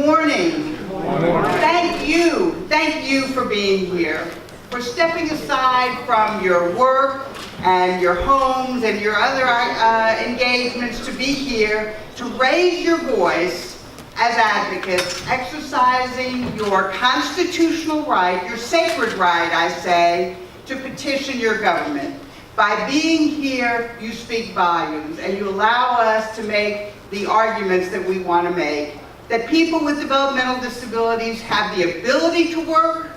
morning. Good morning. Thank you for being here, for stepping aside from your work and your homes and your other engagements to be here to raise your voice as advocates, exercising your constitutional right, your sacred right, I say, to petition your government. By being here, you speak volumes, and you allow us to make the arguments that we want to make, that people with developmental disabilities have the ability to work,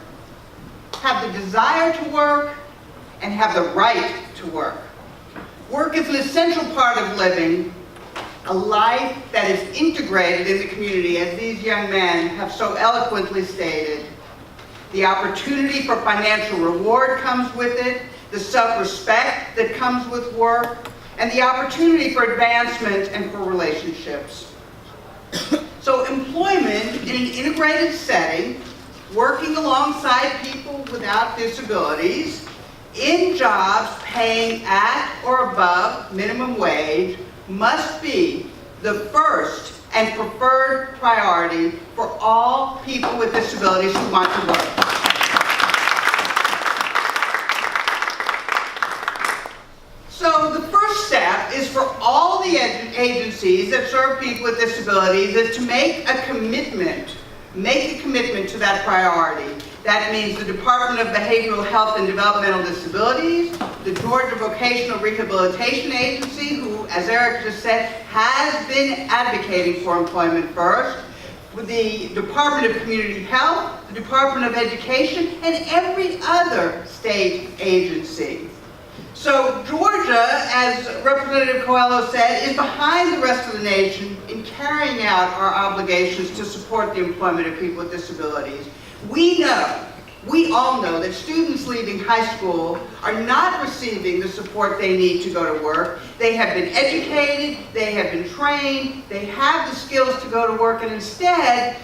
have the desire to work, and have the right to work. Work is an essential part of living a life that is integrated in the community, as these young men have so eloquently stated. The opportunity for financial reward comes with it, the self-respect that comes with work, and the opportunity for advancement and for relationships. So employment in an integrated setting, working alongside people without disabilities, in jobs paying at or above minimum wage, must be the first and preferred priority for all people with disabilities who want to work. So the first step is for all the agencies that serve people with disabilities is to make a commitment to that priority. That means the Department of Behavioral Health and Developmental Disabilities, the Georgia Vocational Rehabilitation Agency, who, as Eric just said, has been advocating for employment first, with the Department of Community Health, the Department of Education, and every other state agency. So Georgia, as Representative Coelho said, is behind the rest of the nation in carrying out our obligations to support the employment of people with disabilities. We all know that students leaving high school are not receiving the support they need to go to work. They have been educated, they have been trained, they have the skills to go to work, and instead,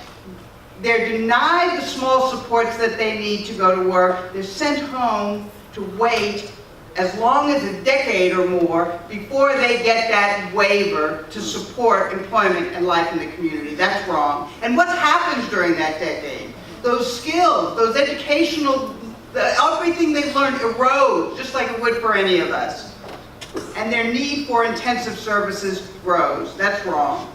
they're denied the small supports that they need to go to work. They're sent home to wait as long as a decade or more before they get that waiver to support employment and life in the community. That's wrong. And what happens during that decade? Those skills, those educational, everything they've learned erodes, just like it would for any of us. And their need for intensive services grows. That's wrong.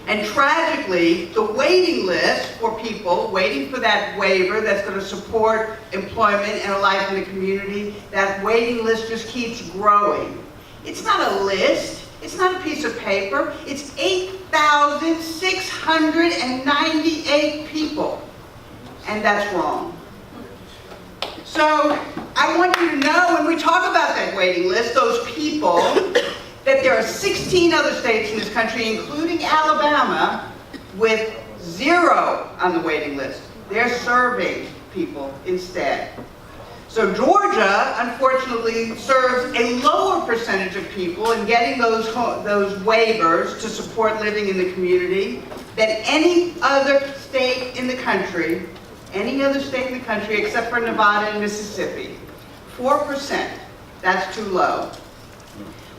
And tragically, the waiting list for people waiting for that waiver that's going to support employment and a life in the community, that waiting list just keeps growing. It's not a list. It's not a piece of paper. It's 8,698 people. And that's wrong. So I want you to know, when we talk about that waiting list, those people, that there are 16 other states in this country, including Alabama, with 0 on the waiting list. They're serving people instead. So Georgia, unfortunately, serves a lower percentage of people in getting those waivers to support living in the community than any other state in the country, except for Nevada and Mississippi. 4%, that's too low.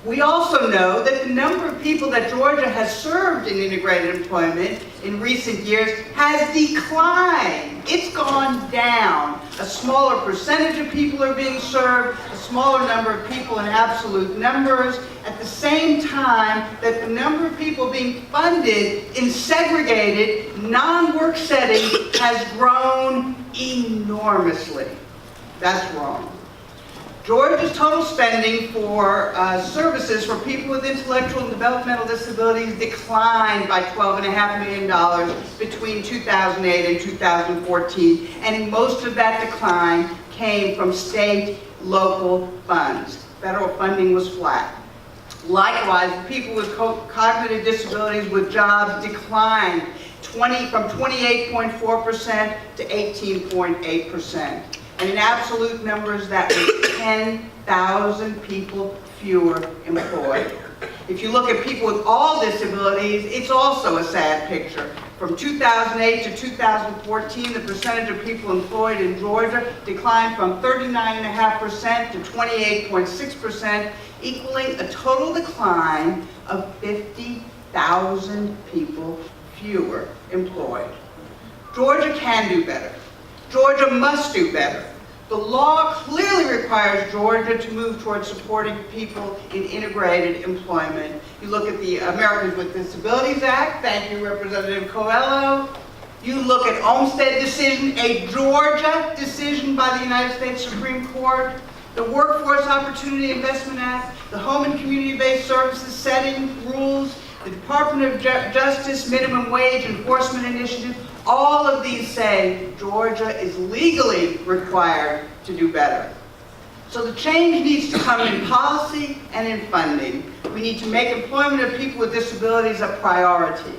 We also know that the number of people that Georgia has served in integrated employment in recent years has declined. It's gone down. A smaller percentage of people are being served, a smaller number of people in absolute numbers, at the same time that the number of people being funded in segregated, non-work settings has grown enormously. That's wrong. Georgia's total spending for services for people with intellectual and developmental disabilities declined by $12.5 million between 2008 and 2014, and most of that decline came from state, local funds. Federal funding was flat. Likewise, people with cognitive disabilities with jobs declined from 28.4% to 18.8%. And in absolute numbers, that was 10,000 people fewer employed. If you look at people with all disabilities, it's also a sad picture. From 2008 to 2014, the percentage of people employed in Georgia declined from 39.5% to 28.6%, equaling a total decline of 50,000 people fewer employed. Georgia can do better. Georgia must do better. The law clearly requires Georgia to move towards supporting people in integrated employment. You look at the Americans with Disabilities Act, thank you Representative Coelho. You look at Olmstead decision, a Georgia decision by the United States Supreme Court, the Workforce Opportunity Investment Act, the Home and Community-Based Services Setting Rules, the Department of Justice Minimum Wage Enforcement Initiative. All of these say Georgia is legally required to do better. So the change needs to come in policy and in funding. We need to make employment of people with disabilities a priority.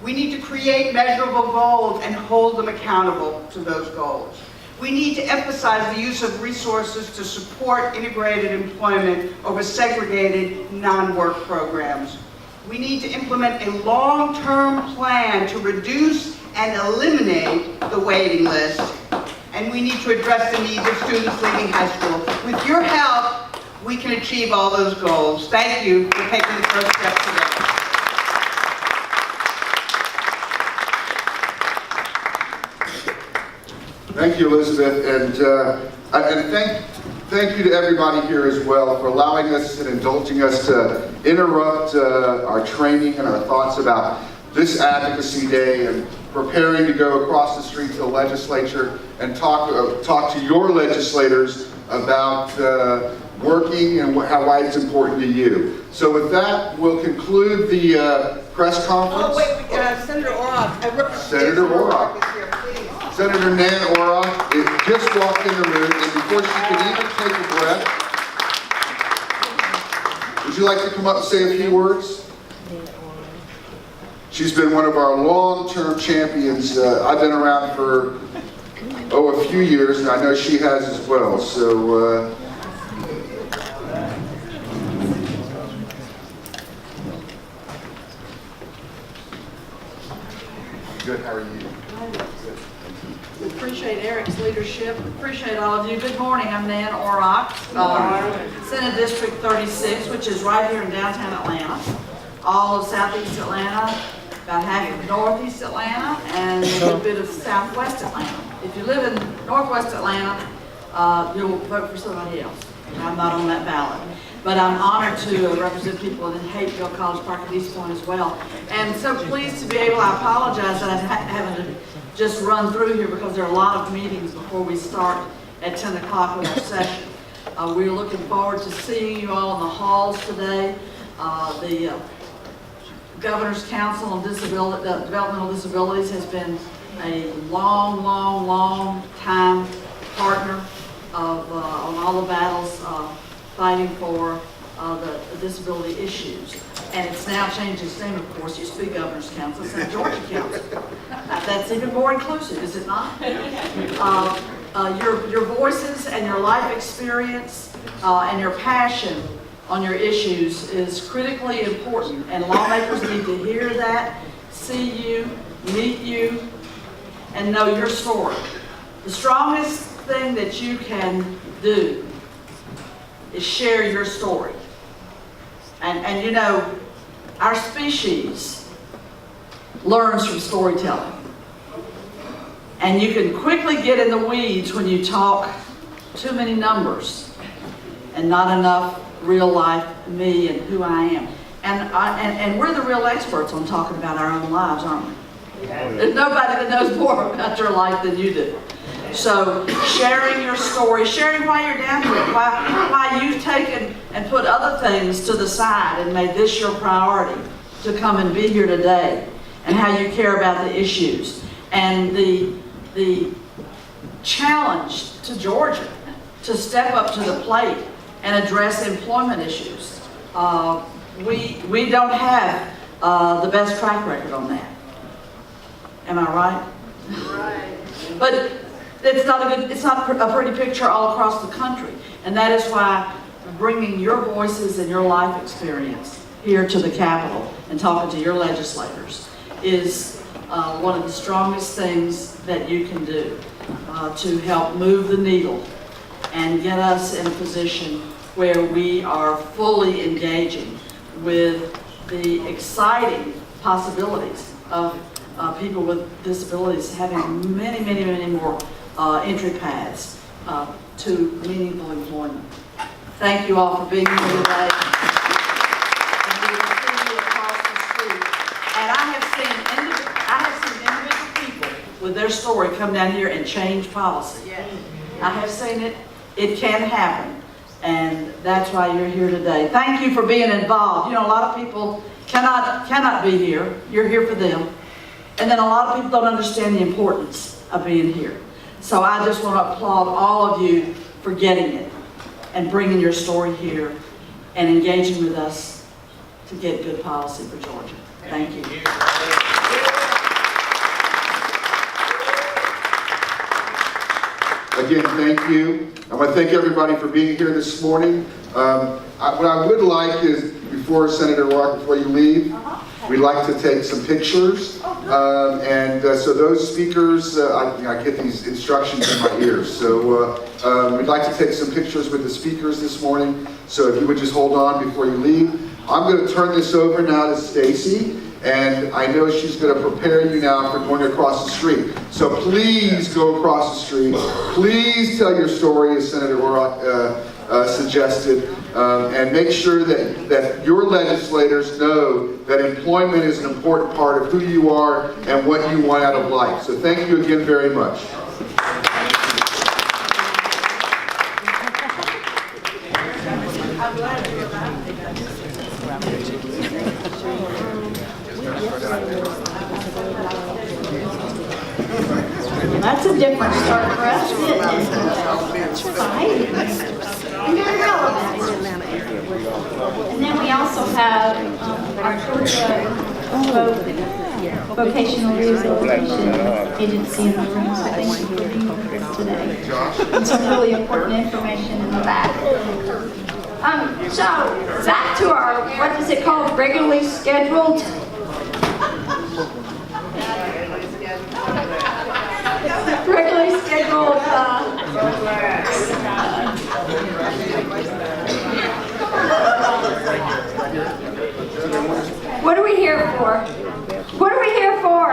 We need to create measurable goals and hold them accountable to those goals. We need to emphasize the use of resources to support integrated employment over segregated non-work programs. We need to implement a long-term plan to reduce and eliminate the waiting list. And we need to address the needs of students leaving high school. With your help, we can achieve all those goals. Thank you for taking the first step today. Thank you, Elizabeth, and thank you to everybody here as well for allowing us and indulging us to interrupt our training and our thoughts about this Advocacy Day and preparing to go across the street to the legislature and talk to your legislators about working and why it's important to you. So with that, we'll conclude the press conference. Oh, wait, Senator Orrock. Senator Orrock. Is here, please. Senator Nan Orrock just walked in the room, and before she could even take a breath, would you like to come up and say a few words? She's been one of our long-term champions. I've been around for, a few years, and I know she has as well. So, good, how are you? Appreciate Eric's leadership. Appreciate all of you. Good morning. I'm Nan Orrock, Senate District 36, which is right here in downtown Atlanta. All of Southeast Atlanta, about half of Northeast Atlanta, and a little bit of Southwest Atlanta. If you live in Northwest Atlanta, you'll vote for somebody else. I'm not on that ballot. But I'm honored to represent people in Hapeville, College Park, and East Point as well. And so pleased to be able, I apologize that I'm having to just run through here because there are a lot of meetings before we start at 10 o'clock with our session. We're looking forward to seeing you all in the halls today. The Governor's Council on Developmental Disabilities has been a long time partner of, on all the battles fighting for the disability issues. And it's now changed its name, of course. It used to be Governor's Council, it's now Georgia Council. That's even more inclusive, is it not? Your voices and your life experience and your passion on your issues is critically important, and lawmakers need to hear that, see you, meet you, and know your story. The strongest thing that you can do is share your story. And you know, our species learns from storytelling. And you can quickly get in the weeds when you talk too many numbers and not enough real life me and who I am. And we're the real experts on talking about our own lives, aren't we? There's nobody that knows more about your life than you do. So sharing your story, sharing why you're down here, why you've taken and put other things to the side and made this your priority to come and be here today, and how you care about the issues. And the challenge to Georgia to step up to the plate and address employment issues. We don't have the best track record on that. Am I right? Right. But it's not a pretty picture all across the country. And that is why bringing your voices and your life experience here to the Capitol and talking to your legislators is one of the strongest things that you can do to help move the needle and get us in a position where we are fully engaging with the exciting possibilities of people with disabilities having many, many, many more entry paths to meaningful employment. Thank you all for being here today. And we will see you across the street. And I have seen individual people with their story come down here and change policy. I have seen it. It can happen. And that's why you're here today. Thank you for being involved. You know, a lot of people cannot be here. You're here for them. And then a lot of people don't understand the importance of being here. So I just want to applaud all of you for getting it and bringing your story here and engaging with us to get good policy for Georgia. Thank you. Again, thank you. I want to thank everybody for being here this morning. What I would like is, before Senator Rock, before you leave, we'd like to take some pictures. So those speakers, I get these instructions in my ears. So we'd like to take some pictures with the speakers this morning. So if you would just hold on before you leave. I'm going to turn this over now to Stacy. And I know she's going to prepare you now for going across the street. So please go across the street. Please tell your story, as Senator Warrock suggested. And make sure that your legislators know that employment is an important part of who you are and what you want out of life. So thank you again very much. That's a different start for us, isn't it? Exciting. And very relevant. And then we also have our Georgia Vocational Rehabilitation Agency in the room, so thank you for being with us today. And some really important information in the back. So, back to our, what is it called, regularly scheduled? Regularly scheduled what are we here for? What are we here for?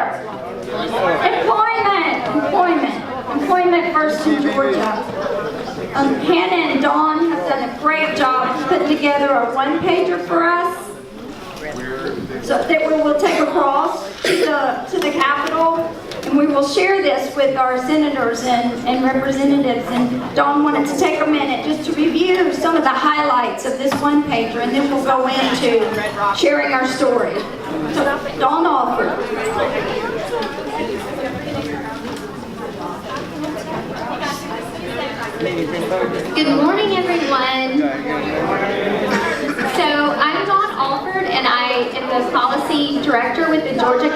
Employment first in Georgia. Hannah and Dawn have done a great job putting together a one-pager for us, so that we will take across to the Capitol, and we will share this with our senators and representatives. And Dawn wanted to take a minute just to review some of the highlights of this one pager, and then we'll go into sharing our story. So Dawn Alford. Good morning, everyone. So I'm Dawn Alford, and I am the policy director with the Georgia